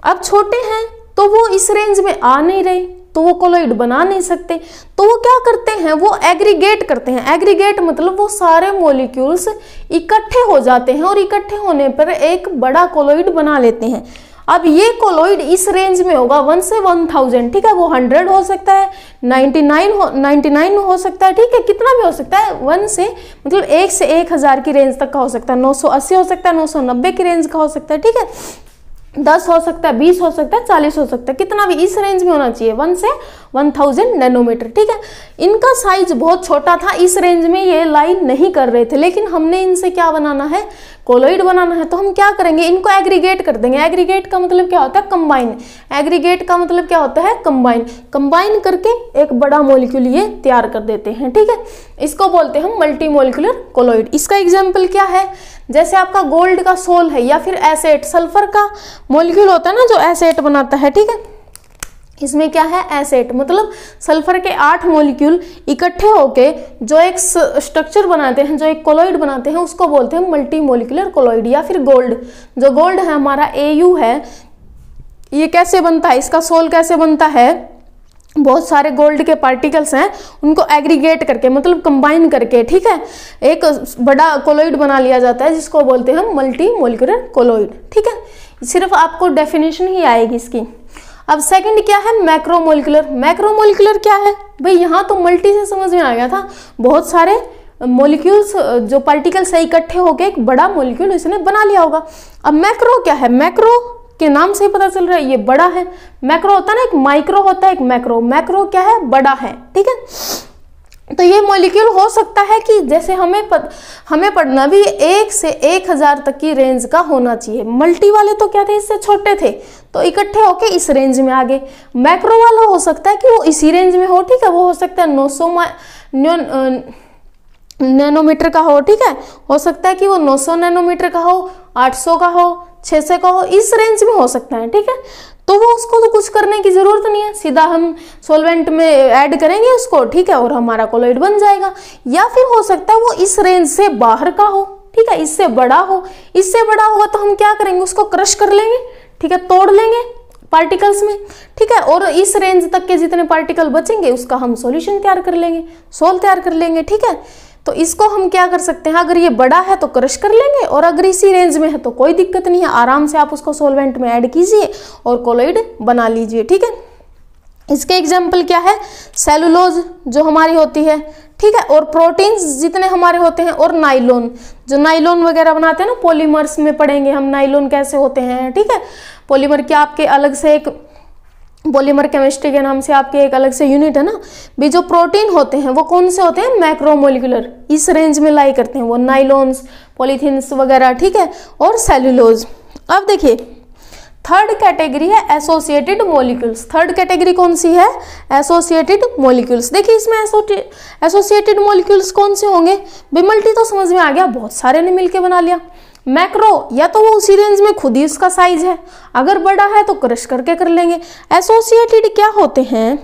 अब छोटे हैं तो वो इस रेंज में आ नहीं रहे, तो वो कोलॉइड बना नहीं सकते। तो वो क्या करते हैं? वो एग्रीगेट करते हैं। एग्रीगेट मतलब वो सारे मॉलिक्यूल्स इकट्ठे हो जाते हैं और इकट्ठे होने पर एक बड़ा कोलॉइड बना लेते हैं। अब ये कोलॉइड इस रेंज में होगा 1 से 1000, ठीक है। वो 100 हो सकता है, 99 हो सकता है, ठीक है। कितना भी हो सकता है, 1 से मतलब 1 से 1000 की रेंज तक का हो सकता है, 980 हो सकता है, 990 की रेंज का हो सकता है, ठीक है। 10 हो सकता है, 20 हो सकता है, 40 हो सकता है, कितना भी इस रेंज में होना चाहिए, 1 से 1000 नैनोमीटर, ठीक है। इनका साइज बहुत छोटा था, इस रेंज में ये लाइन नहीं कर रहे थे, लेकिन हमने इनसे क्या बनाना है? कोलॉइड बनाना है। तो हम क्या करेंगे? इनको एग्रीगेट कर देंगे। एग्रीगेट का मतलब क्या होता है? कंबाइन। एग्रीगेट का मतलब क्या होता है? कंबाइन। कंबाइन करके एक बड़ा मॉलिक्यूल ये तैयार कर देते हैं, ठीक है। इसको बोलते हैं हम मल्टीमोलिकुलर कोलॉइड। इसका एग्जाम्पल क्या है? जैसे आपका गोल्ड का सोल है या फिर एसेट, सल्फर का मॉलिक्यूल होता है ना जो एसेट बनाता है, ठीक है। इसमें क्या है? एसेट मतलब सल्फर के 8 मॉलिक्यूल इकट्ठे होके जो एक स्ट्रक्चर बनाते हैं, जो एक कोलॉइड बनाते हैं, उसको बोलते हैं मल्टीमोलिकुलर कोलॉइड। या फिर गोल्ड, जो गोल्ड है हमारा Au है, ये कैसे बनता है? इसका सोल कैसे बनता है? बहुत सारे गोल्ड के पार्टिकल्स हैं, उनको एग्रीगेट करके मतलब कंबाइन करके, ठीक है, एक बड़ा कोलॉइड बना लिया जाता है जिसको बोलते हैं हम मल्टीमोलिकुलर कोलॉइड, ठीक है। सिर्फ आपको डेफिनेशन ही आएगी इसकी। अब सेकंड क्या है? मैक्रोमोलिकुलर। मैक्रोमोलिकुलर क्या है भाई? यहाँ तो मल्टी से समझ में आ गया था, बहुत सारे मॉलिक्यूल्स जो पार्टिकल्स है इकट्ठे होकर एक बड़ा मॉलिक्यूल इसने बना लिया होगा। अब मैक्रो क्या है? मैक्रो के नाम से ही पता चल रहा है ये बड़ा है। मैक्रो होता है ना, एक माइक्रो होता है, एक मैक्रो। मैक्रो क्या है? बड़ा है, ठीक है। तो ये मॉलिक्यूल हो सकता है कि जैसे हमें पढ़ना भी 1 से 1000 तक की रेंज का होना चाहिए। मल्टी वाले तो क्या थे? इससे छोटे थे, तो इकट्ठे होके इस रेंज में आ गए। मैक्रो वाला हो सकता है कि वो इसी रेंज में हो, ठीक है। वो हो सकता है 900 नैनोमीटर का हो, ठीक है। हो सकता है कि वो 900 नैनोमीटर का हो, 800 का हो, 600 का हो, इस रेंज में हो सकता है, ठीक है। तो वो उसको तो कुछ करने की जरूरत नहीं है, सीधा हम सॉल्वेंट में ऐड करेंगे उसको, ठीक है, और हमारा कोलॉइड बन जाएगा। या फिर हो सकता है वो इस रेंज से बाहर का हो, ठीक है, इससे बड़ा हो। इससे बड़ा होगा तो हम क्या करेंगे? उसको क्रश कर लेंगे, ठीक है, तोड़ लेंगे पार्टिकल्स में, ठीक है। और इस रेंज तक के जितने पार्टिकल बचेंगे उसका हम सॉल्यूशन तैयार कर लेंगे, सोल तैयार कर लेंगे, ठीक है। तो इसको हम क्या कर सकते हैं? अगर ये बड़ा है तो क्रश कर लेंगे, और अगर इसी रेंज में है तो कोई दिक्कत नहीं है, आराम से आप उसको सॉल्वेंट में ऐड कीजिए और कोलॉइड बना लीजिए, ठीक है। इसके एग्जाम्पल क्या है? सेलुलोज जो हमारी होती है, ठीक है, और प्रोटीन्स जितने हमारे होते हैं, और नाइलॉन, जो नाइलॉन वगैरह बनाते हैं ना, पॉलीमर्स में पढ़ेंगे हम नाइलॉन कैसे होते हैं, ठीक है। पॉलीमर क्या आपके अलग से एक पॉलीमर केमिस्ट्री के नाम से आपके एक अलग से यूनिट है ना। भी जो प्रोटीन होते हैं वो कौन से होते हैं? मैक्रोमोलिकुलर, इस रेंज में लाई करते हैं वो, नाइलॉन्स, पॉलीथीन्स वगैरह, ठीक है, और सेलुलोज। अब देखिए थर्ड कैटेगरी है एसोसिएटेड मॉलिक्यूल्स। थर्ड कैटेगरी कौन सी है? Associated molecules. देखिए इसमें एसोसिएटेड मॉलिक्यूल्स कौन से होंगे? बिमल्टी तो समझ में आ गया, बहुत सारे ने मिलके बना लिया। मैक्रो या तो वो उसी रेंज में खुद ही उसका साइज है, अगर बड़ा है तो क्रश करके कर लेंगे। एसोसिएटेड क्या होते हैं?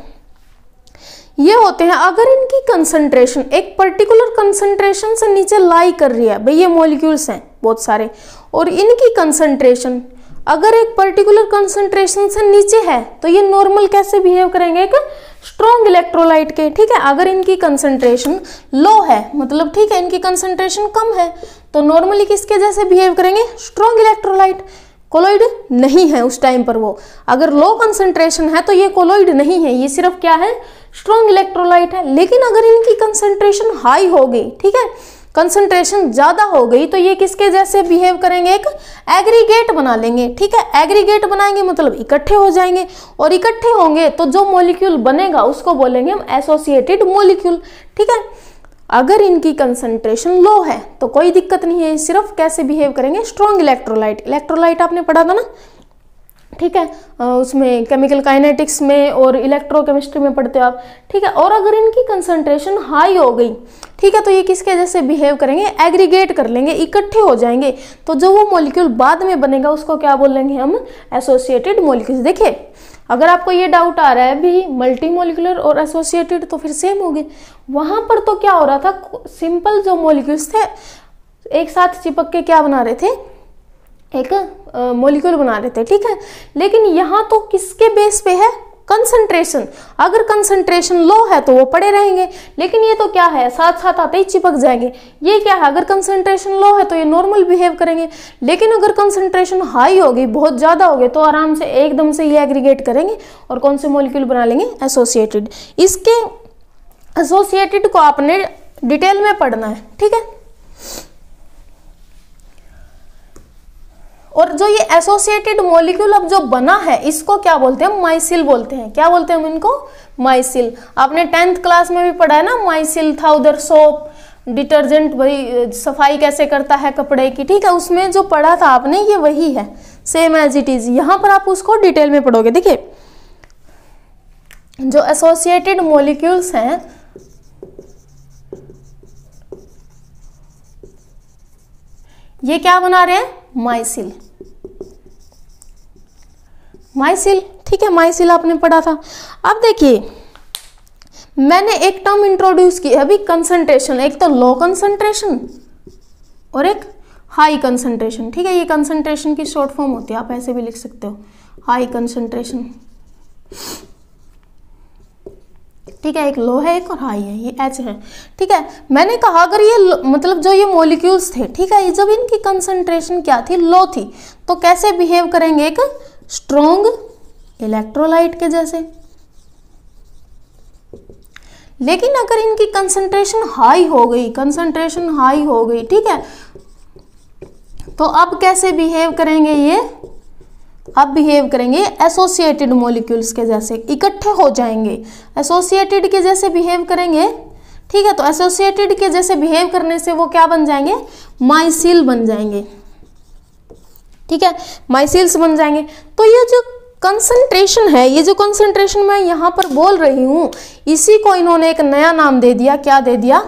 ये होते हैं अगर इनकी कंसंट्रेशन एक पर्टिकुलर कंसंट्रेशन से नीचे लाई कर रही है, भाई ये मॉलिक्यूल्स हैं बहुत सारे, और इनकी कंसंट्रेशन अगर एक पर्टिकुलर कंसंट्रेशन से नीचे है तो ये नॉर्मल कैसे बिहेव करेंगे? एक स्ट्रॉन्ग इलेक्ट्रोलाइट के, ठीक है। अगर इनकी कंसंट्रेशन लो है, मतलब ठीक है इनकी कंसंट्रेशन कम है, तो नॉर्मली किसके जैसे बिहेव करेंगे, स्ट्रॉन्ग इलेक्ट्रोलाइट। कोलॉइड नहीं है उस टाइम पर, वो अगर लो कंसंट्रेशन है तो ये कोलॉइड नहीं है, ये सिर्फ क्या है, स्ट्रॉन्ग इलेक्ट्रोलाइट है। लेकिन अगर इनकी कंसंट्रेशन हाई हो गई, ठीक है, कंसंट्रेशन ज्यादा हो गई, तो ये किसके जैसे बिहेव करेंगे, एक एग्रीगेट बना लेंगे, ठीक है। एग्रीगेट बनाएंगे मतलब इकट्ठे हो जाएंगे, और इकट्ठे होंगे तो जो मॉलिक्यूल बनेगा उसको बोलेंगे हम एसोसिएटेड मॉलिक्यूल, ठीक है। अगर इनकी कंसंट्रेशन लो है तो कोई दिक्कत नहीं है, सिर्फ कैसे बिहेव करेंगे, स्ट्रॉन्ग इलेक्ट्रोलाइट। इलेक्ट्रोलाइट आपने पढ़ा था ना, ठीक है, उसमें केमिकल काइनेटिक्स में और इलेक्ट्रोकेमिस्ट्री में पढ़ते हो आप, ठीक है। और अगर इनकी कंसंट्रेशन हाई हो गई, ठीक है, तो ये किसके जैसे बिहेव करेंगे, एग्रीगेट कर लेंगे, इकट्ठे हो जाएंगे, तो जो वो मॉलिक्यूल बाद में बनेगा उसको क्या बोलेंगे हम, एसोसिएटेड मॉलिक्यूल्स। देखिए अगर आपको ये डाउट आ रहा है भी मल्टी मॉलिक्यूलर और एसोसिएटेड तो फिर सेम होंगे, वहां पर तो क्या हो रहा था, सिंपल जो मॉलिक्यूल्स थे एक साथ चिपक के क्या बना रहे थे, एक मॉलिक्यूल बना रहे थे, ठीक है। लेकिन यहाँ तो किसके बेस पे है, कंसंट्रेशन। अगर कंसंट्रेशन लो है तो वो पड़े रहेंगे, लेकिन ये तो क्या है, साथ साथ आते ही चिपक जाएंगे। ये क्या है, अगर कंसंट्रेशन लो है तो ये नॉर्मल बिहेव करेंगे, लेकिन अगर कंसंट्रेशन हाई होगी, बहुत ज्यादा हो गई, तो आराम से एकदम से ये एग्रीगेट करेंगे और कौन से मॉलिक्यूल बना लेंगे, एसोसिएटेड। इसके एसोसिएटेड को आपने डिटेल में पढ़ना है, ठीक है। और जो ये एसोसिएटेड मॉलिक्यूल अब जो बना है इसको क्या बोलते हैं, माइसिल बोलते हैं। क्या बोलते हैं हम इनको, माइसिल। आपने 10th क्लास में भी पढ़ा है ना, माइसिल था उधर, सोप डिटर्जेंट, भाई सफाई कैसे करता है कपड़े की, ठीक है, उसमें जो पढ़ा था आपने ये वही है, सेम एज इट इज। यहाँ पर आप उसको डिटेल में पढ़ोगे। देखिए जो एसोसिएटेड मॉलिक्यूल्स हैं, ये क्या बना रहे हैं, माइसिल। माइसिल, ठीक है, माइसिल आपने पढ़ा था। अब देखिए मैंने एक टर्म इंट्रोड्यूस की है अभी, कंसंट्रेशन। एक तो लो कंसंट्रेशन और एक हाई कंसंट्रेशन, ठीक है। ये कंसंट्रेशन की शॉर्ट फॉर्म होती है, आप ऐसे भी लिख सकते हो, हाई कंसंट्रेशन, ठीक है। एक लो है एक और हाई है, ये एच है, ठीक है। मैंने कहा अगर ये मतलब जो ये मॉलिक्यूल्स थे, ठीक है, जब इनकी कंसंट्रेशन क्या थी, लो थी, तो कैसे बिहेव करेंगे, एक स्ट्रॉन्ग इलेक्ट्रोलाइट के जैसे। लेकिन अगर इनकी कंसंट्रेशन हाई हो गई, कंसंट्रेशन हाई हो गई, ठीक है, तो अब कैसे बिहेव करेंगे ये, अब बिहेव करेंगे एसोसिएटेड मॉलिक्यूल्स के जैसे, इकट्ठे हो जाएंगे, एसोसिएटेड के जैसे बिहेव करेंगे, ठीक है। तो एसोसिएटेड के जैसे बिहेव करने से वो क्या बन जाएंगे, माइसिल बन जाएंगे, ठीक है, माइसिल्स बन जाएंगे। तो ये जो कंसंट्रेशन है, ये जो कंसंट्रेशन मैं यहां पर बोल रही हूं, इसी को इन्होंने एक नया नाम दे दिया, क्या दे दिया,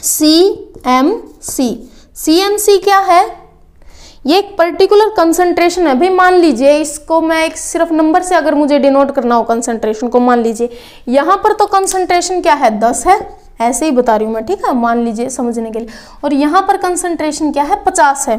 CMC। CMC क्या है, ये एक पर्टिकुलर कंसंट्रेशन है। भाई मान लीजिए इसको मैं एक सिर्फ नंबर से अगर मुझे डिनोट करना हो कंसंट्रेशन को, मान लीजिए यहाँ पर तो कंसंट्रेशन क्या है, 10 है, ऐसे ही बता रही हूँ मैं, ठीक है, मान लीजिए समझने के लिए। और यहाँ पर कंसंट्रेशन क्या है, 50 है,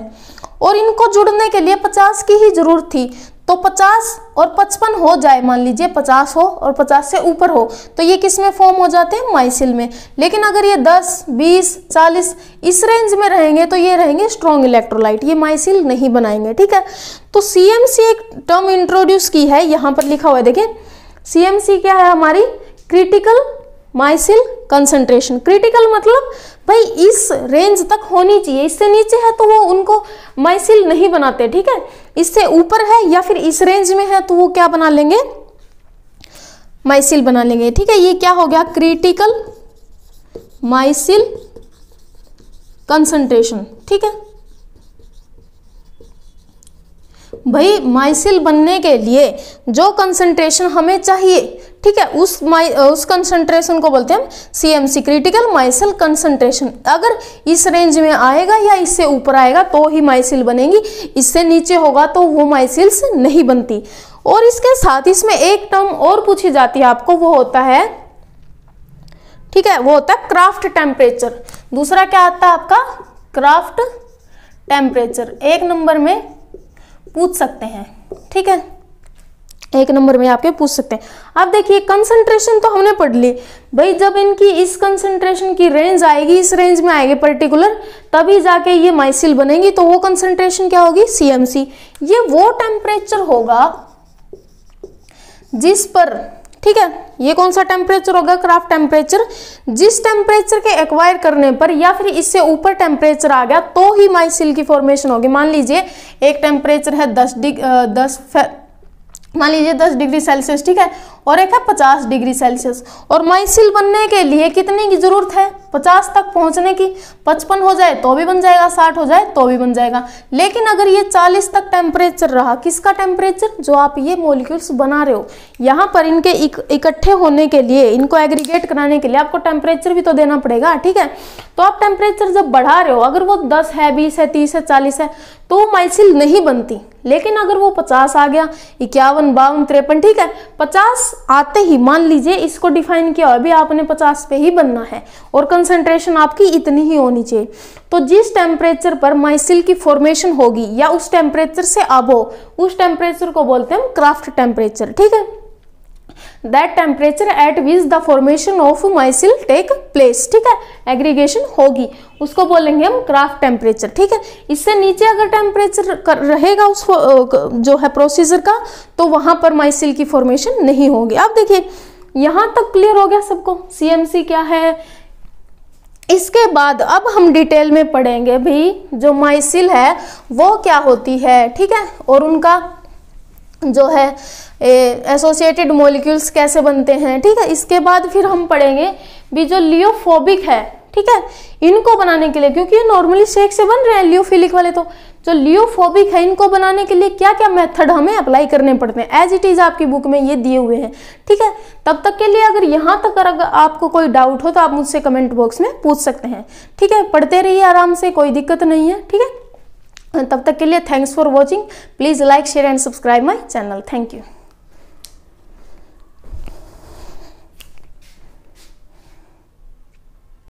और इनको जुड़ने के लिए 50 की ही जरूरत थी। तो 50 और 55 हो जाए, मान लीजिए 50 हो और 50 से ऊपर हो, तो ये किस में फॉर्म हो जाते हैं, माइसिल में। लेकिन अगर ये 10, 20, 40 इस रेंज में रहेंगे तो ये रहेंगे स्ट्रॉन्ग इलेक्ट्रोलाइट, ये माइसिल नहीं बनाएंगे, ठीक है। तो CMC एक टर्म इंट्रोड्यूस की है, यहाँ पर लिखा हुआ है, देखिए CMC क्या है हमारी, क्रिटिकल माइसिल कंसंट्रेशन। क्रिटिकल मतलब भाई इस रेंज तक होनी चाहिए, इससे नीचे है तो वो उनको माइसिल नहीं बनाते, ठीक है। इससे ऊपर है या फिर इस रेंज में है तो वो क्या बना लेंगे, माइसिल बना लेंगे, ठीक है। ये क्या हो गया, क्रिटिकल माइसिल कंसंट्रेशन, ठीक है। भाई माइसिल बनने के लिए जो कंसंट्रेशन हमें चाहिए, ठीक है, उस कंसंट्रेशन को बोलते हैं हम CMC, क्रिटिकल माइसिल कंसंट्रेशन। अगर इस रेंज में आएगा या इससे ऊपर आएगा तो ही माइसिल बनेगी, इससे नीचे होगा तो वो माइसिल्स नहीं बनती। और इसके साथ इसमें एक टर्म और पूछी जाती है आपको, वो होता है, ठीक है, वो होता है क्राफ्ट टेम्परेचर। दूसरा क्या आता है आपका, क्राफ्ट टेम्परेचर, 1 नंबर में पूछ सकते हैं, ठीक है। 1 नंबर में आपके पूछ सकते हैं। अब देखिए कंसंट्रेशन तो हमने पढ़ ली भाई, जब इनकी इस कंसंट्रेशन की रेंज आएगी, इस रेंज में आएगी पर्टिकुलर, तभी जाके ये माइसिल बनेगी। तो वो कंसंट्रेशन क्या होगी, CMC। ये वो टेम्परेचर होगा जिस पर, ठीक है, ये कौन सा टेम्परेचर होगा, क्राफ्ट टेम्परेचर, जिस टेम्परेचर के एक्वायर करने पर या फिर इससे ऊपर टेम्परेचर आ गया तो ही माइसिल की फॉर्मेशन होगी। मान लीजिए एक टेम्परेचर है 10 डिग्री सेल्सियस, ठीक है, और एक है 50 डिग्री सेल्सियस, और माइसिल बनने के लिए कितने की जरूरत है, 50 तक पहुंचने की। 55 हो जाए तो भी बन जाएगा, 60 हो जाए तो भी बन जाएगा। लेकिन अगर ये 40 तक टेम्परेचर रहा, किसका टेम्परेचर, जो आप ये मॉलिक्यूल्स बना रहे हो, यहाँ पर इनके इकट्ठे होने के लिए, इनको एग्रीगेट कराने के लिए आपको टेम्परेचर भी तो देना पड़ेगा, ठीक है। तो आप टेम्परेचर जब बढ़ा रहे हो, अगर वो 10 है, 20 है, 30 है, 40 है, तो वो माइसिल नहीं बनती। लेकिन अगर वो 50 आ गया, 51, 52, 53, ठीक है, 50 आते ही मान लीजिए इसको डिफाइन किया हो, अभी आपने 50 पे ही बनना है और कंसंट्रेशन आपकी इतनी ही होनी चाहिए। तो जिस टेम्परेचर पर माइसिल की फॉर्मेशन होगी या उस टेम्परेचर से अबव, उस टेम्परेचर को बोलते हैं हम क्राफ्ट टेम्परेचर, ठीक है। That temperature at which the formation of micelle take place, ठीक है, एग्रीगेशन होगी, उसको बोलेंगे हम क्राफ्ट टेम्परेचर, ठीक है। इससे नीचे अगर टेम्परेचर रहेगा उस जो है प्रोसीजर का, तो वहां पर माइसिल की फॉर्मेशन नहीं होगी। अब देखिए यहां तक क्लियर हो गया सबको, CMC क्या है। इसके बाद अब हम डिटेल में पढ़ेंगे भी जो माइसिल है वो क्या होती है, ठीक है, और उनका जो है एसोसिएटेड मॉलिक्यूल्स कैसे बनते हैं, ठीक है। इसके बाद फिर हम पढ़ेंगे भी जो लियोफोबिक है, ठीक है, इनको बनाने के लिए, क्योंकि ये नॉर्मली शेक से बन रहे हैं लियोफिलिक वाले, तो जो लियोफोबिक है इनको बनाने के लिए क्या क्या मेथड हमें अप्लाई करने पड़ते हैं, एज इट इज आपकी बुक में ये दिए हुए हैं, ठीक है। तब तक के लिए अगर यहाँ तक अगर आपको कोई डाउट हो तो आप मुझसे कमेंट बॉक्स में पूछ सकते हैं, ठीक है। पढ़ते रहिए आराम से, कोई दिक्कत नहीं है, ठीक है। तब तक के लिए thanks for watching. Please like, share and subscribe my channel. Thank you.